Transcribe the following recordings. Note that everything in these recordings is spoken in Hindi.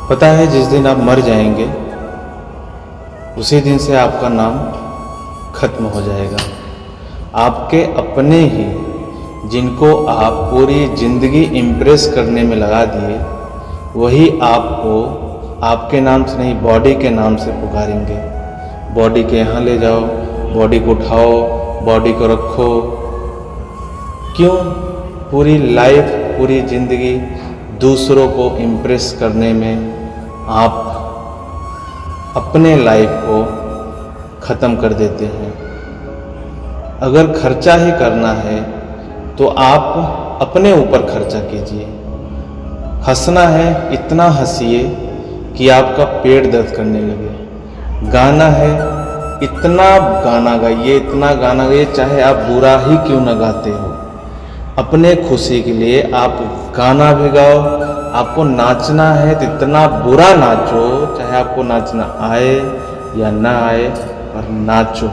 पता है जिस दिन आप मर जाएंगे उसी दिन से आपका नाम खत्म हो जाएगा। आपके अपने ही जिनको आप पूरी ज़िंदगी इम्प्रेस करने में लगा दिए वही आपको आपके नाम से नहीं बॉडी के नाम से पुकारेंगे। बॉडी के यहाँ ले जाओ, बॉडी को उठाओ, बॉडी को रखो। क्यों? पूरी लाइफ पूरी ज़िंदगी दूसरों को इम्प्रेस करने में आप अपने लाइफ को ख़त्म कर देते हैं। अगर खर्चा ही करना है तो आप अपने ऊपर खर्चा कीजिए। हंसना है इतना हंसिए कि आपका पेट दर्द करने लगे। गाना है इतना गाना गाइए, इतना गाना गाइए चाहे आप बुरा ही क्यों ना गाते हो। अपने खुशी के लिए आप गाना भी गाओ। आपको नाचना है तो इतना बुरा नाचो, चाहे आपको नाचना आए या ना आए, पर नाचो।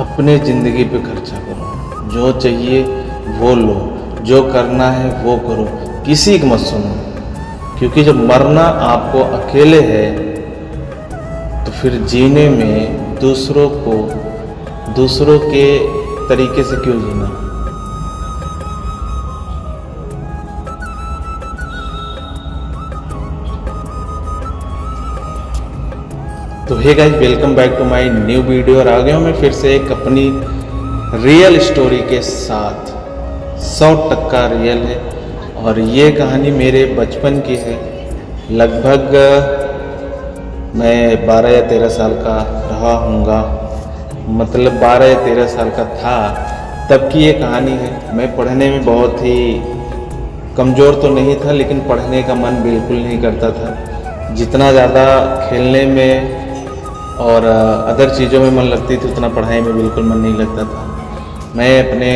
अपने ज़िंदगी पे खर्चा करो, जो चाहिए वो लो, जो करना है वो करो, किसी की मत सुनो। क्योंकि जब मरना आपको अकेले है तो फिर जीने में दूसरों के तरीके से क्यों जीना। तो hey guys, welcome back to my new video. और आ गया हूँ मैं फिर से एक अपनी रियल स्टोरी के साथ। 100% रियल है और ये कहानी मेरे बचपन की है। लगभग मैं 12 या 13 साल का रहा हूँगा, मतलब 12 या 13 साल का था तब की ये कहानी है। मैं पढ़ने में बहुत ही कमज़ोर तो नहीं था, लेकिन पढ़ने का मन बिल्कुल नहीं करता था। जितना ज़्यादा खेलने में और अदर चीज़ों में मन लगती थी उतना पढ़ाई में बिल्कुल मन नहीं लगता था। मैं अपने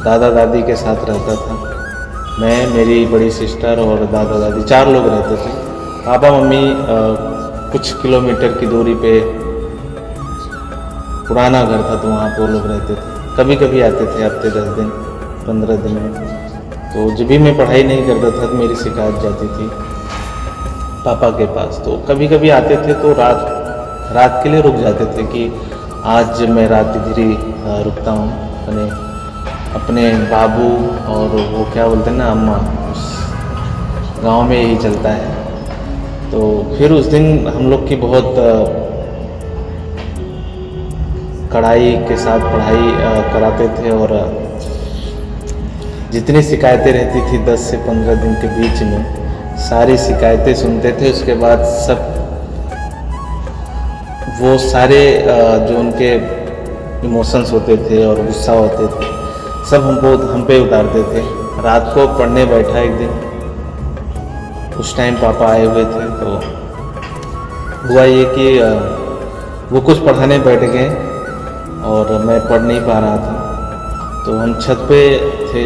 दादा दादी के साथ रहता था। मैं, मेरी बड़ी सिस्टर और दादा दादी 4 लोग रहते थे। पापा मम्मी कुछ किलोमीटर की दूरी पे पुराना घर था तो वहाँ पर वो लोग रहते थे। कभी कभी आते थे हफ्ते 10 दिन 15 दिन में। तो जब भी मैं पढ़ाई नहीं करता था तो मेरी शिकायत जाती थी पापा के पास। तो कभी कभी आते थे तो रात के लिए रुक जाते थे कि आज मैं रात इधर ही रुकता हूँ। अपने बाबू और वो क्या बोलते हैं ना, अम्मा, उस गांव में यही चलता है। तो फिर उस दिन हम लोग की बहुत कड़ाई के साथ पढ़ाई कराते थे और जितनी शिकायतें रहती थी 10 से 15 दिन के बीच में सारी शिकायतें सुनते थे। उसके बाद सब वो सारे जो उनके इमोशंस होते थे और गुस्सा होते थे सब हम पे उतारते थे। रात को पढ़ने बैठा एक दिन, उस टाइम पापा आए हुए थे। तो हुआ ये कि वो कुछ पढ़ाने बैठ गए और मैं पढ़ नहीं पा रहा था। तो हम छत पे थे,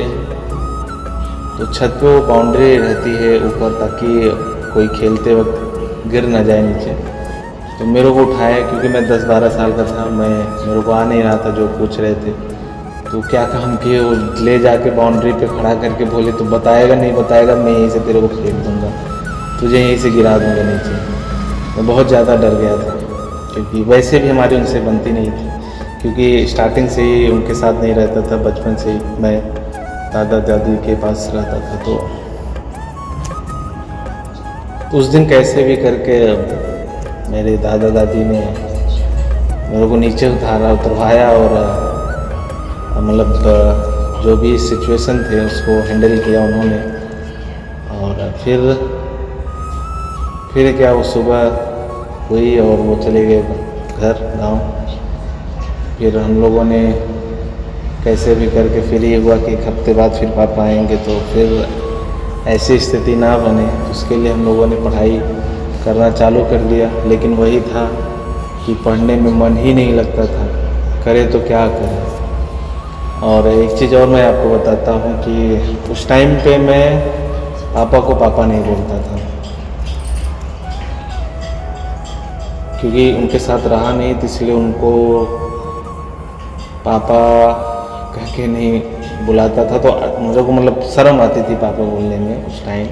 तो छत पे वो बाउंड्री रहती है ऊपर ताकि कोई खेलते वक्त गिर ना जाए नीचे। तो मेरे को उठाया क्योंकि मैं 10-12 साल का था। मेरे को आ नहीं रहा था जो पूछ रहे थे। तो क्या काम किए, वो ले जाके बाउंड्री पे खड़ा करके बोले तो बताएगा नहीं बताएगा, मैं यहीं से तेरे को फेंक दूँगा, तुझे यहीं से गिरा दूँगा नीचे। मैं बहुत ज़्यादा डर गया था क्योंकि वैसे भी हमारी उनसे बनती नहीं थी, क्योंकि स्टार्टिंग से ही उनके साथ नहीं रहता था। बचपन से ही मैं दादा दादी के पास रहता था। तो उस दिन कैसे भी करके मेरे दादा दादी ने मेरे को नीचे उतरवाया और मतलब जो भी सिचुएशन थे उसको हैंडल किया उन्होंने। और फिर क्या, वो सुबह हुई और वो चले गए घर गांव। फिर हम लोगों ने कैसे भी करके फिर ये हुआ कि 1 हफ्ते बाद फिर पापा आएंगे, तो फिर ऐसी स्थिति ना बने उसके लिए हम लोगों ने पढ़ाई करना चालू कर दिया। लेकिन वही था कि पढ़ने में मन ही नहीं लगता था, करे तो क्या करें। और एक चीज़ और मैं आपको बताता हूँ कि उस टाइम पे मैं पापा को पापा नहीं बोलता था, क्योंकि उनके साथ रहा नहीं, तो इसलिए उनको पापा कह के नहीं बुलाता था तो मुझे को मतलब शर्म आती थी पापा बोलने में। उस टाइम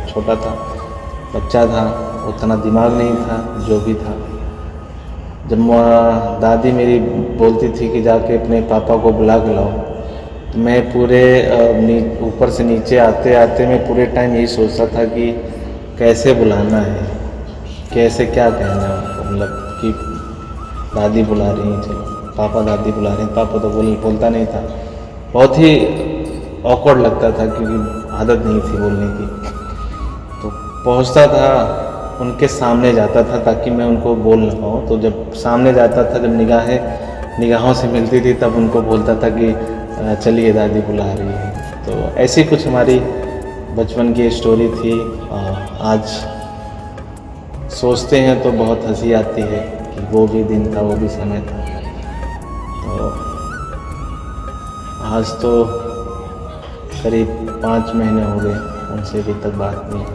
छोटा था, बच्चा था, उतना दिमाग नहीं था जो भी था। जब दादी मेरी बोलती थी कि जाके अपने पापा को बुला के लाओ, तो मैं पूरे ऊपर से नीचे आते आते मैं पूरे टाइम यही सोचता था कि कैसे बुलाना है, कैसे क्या कहना है उनको, मतलब कि दादी बुला रही हैं, चलो पापा दादी बुला रहे हैं। पापा तो बोलता नहीं था, बहुत ही ऑकवर्ड लगता था क्योंकि आदत नहीं थी बोलने की। तो पहुंचता था उनके सामने जाता था ताकि मैं उनको बोल ना पाऊँ। तो जब सामने जाता था, जब निगाहों से मिलती थी, तब उनको बोलता था कि चलिए दादी बुला रही है। तो ऐसी कुछ हमारी बचपन की स्टोरी थी। आज सोचते हैं तो बहुत हंसी आती है कि वो भी दिन था, वो भी समय था। तो आज तो करीब 5 महीने हो गए उनसे अभी तक बात नहीं।